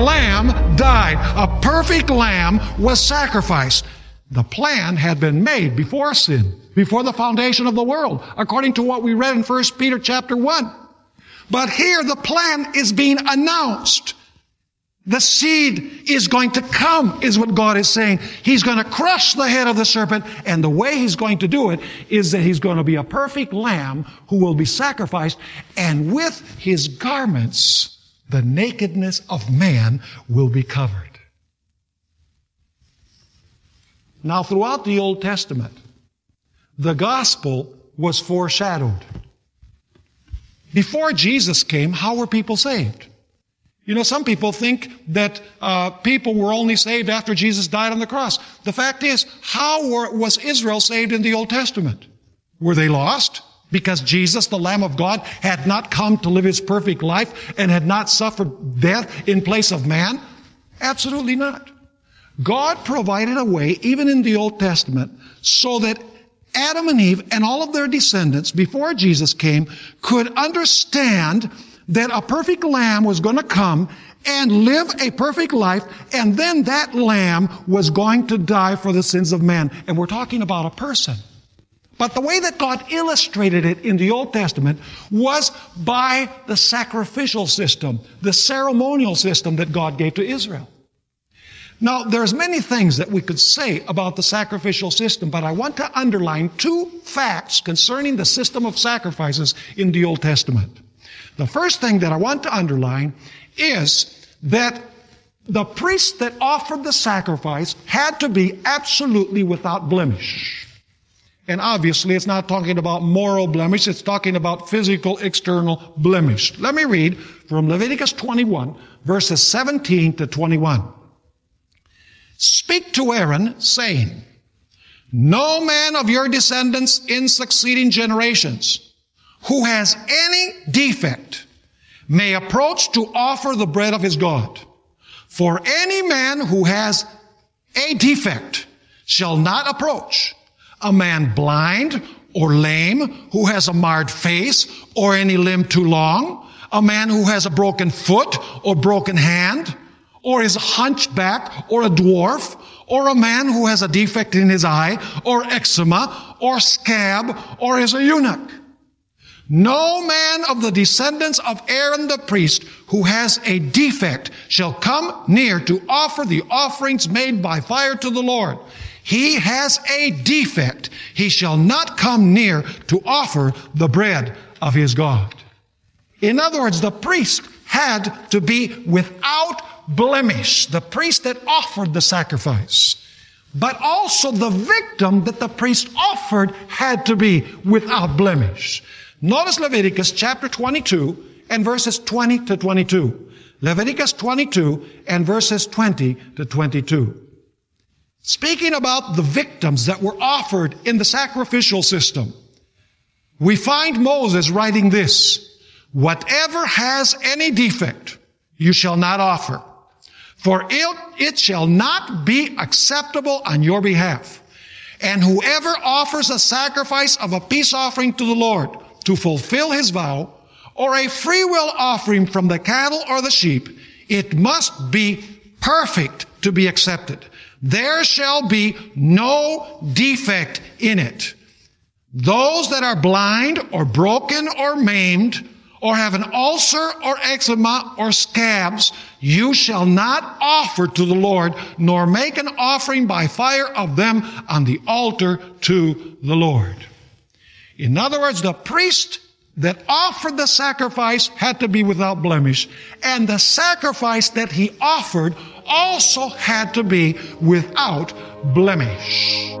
lamb died. A perfect lamb was sacrificed. The plan had been made before sin, before the foundation of the world, according to what we read in 1 Peter chapter 1. But here the plan is being announced. The seed is going to come, is what God is saying. He's going to crush the head of the serpent, and the way He's going to do it is that He's going to be a perfect lamb who will be sacrificed, and with His garments, the nakedness of man will be covered. Now, throughout the Old Testament, the gospel was foreshadowed. Before Jesus came, how were people saved? You know, some people think that people were only saved after Jesus died on the cross. The fact is, how was Israel saved in the Old Testament? Were they lost? Because Jesus, the Lamb of God, had not come to live His perfect life and had not suffered death in place of man? Absolutely not. God provided a way, even in the Old Testament, so that Adam and Eve and all of their descendants, before Jesus came, could understand that a perfect lamb was going to come and live a perfect life, and then that lamb was going to die for the sins of man. And we're talking about a person. But the way that God illustrated it in the Old Testament was by the sacrificial system, the ceremonial system that God gave to Israel. Now, there's many things that we could say about the sacrificial system, but I want to underline two facts concerning the system of sacrifices in the Old Testament. The first thing that I want to underline is that the priest that offered the sacrifice had to be absolutely without blemish. And obviously, it's not talking about moral blemish, it's talking about physical, external blemish. Let me read from Leviticus 21, verses 17 to 21. Speak to Aaron, saying, no man of your descendants in succeeding generations who has any defect may approach to offer the bread of his God. For any man who has a defect shall not approach. A man blind or lame who has a marred face or any limb too long, a man who has a broken foot or broken hand, or is a hunchback or a dwarf, or a man who has a defect in his eye, or eczema, or scab, or is a eunuch. No man of the descendants of Aaron the priest who has a defect shall come near to offer the offerings made by fire to the Lord. He has a defect. He shall not come near to offer the bread of his God. In other words, the priest had to be without blemish, the priest that offered the sacrifice. But also the victim that the priest offered had to be without blemish. Notice Leviticus chapter 22 and verses 20 to 22. Leviticus 22 and verses 20 to 22. Speaking about the victims that were offered in the sacrificial system, we find Moses writing this, whatever has any defect, you shall not offer. For it shall not be acceptable on your behalf. And whoever offers a sacrifice of a peace offering to the Lord to fulfill his vow, or a free will offering from the cattle or the sheep, it must be perfect to be accepted. There shall be no defect in it. Those that are blind or broken or maimed, or have an ulcer or eczema or scabs, you shall not offer to the Lord, nor make an offering by fire of them on the altar to the Lord. In other words, the priest that offered the sacrifice had to be without blemish, and the sacrifice that he offered also had to be without blemish.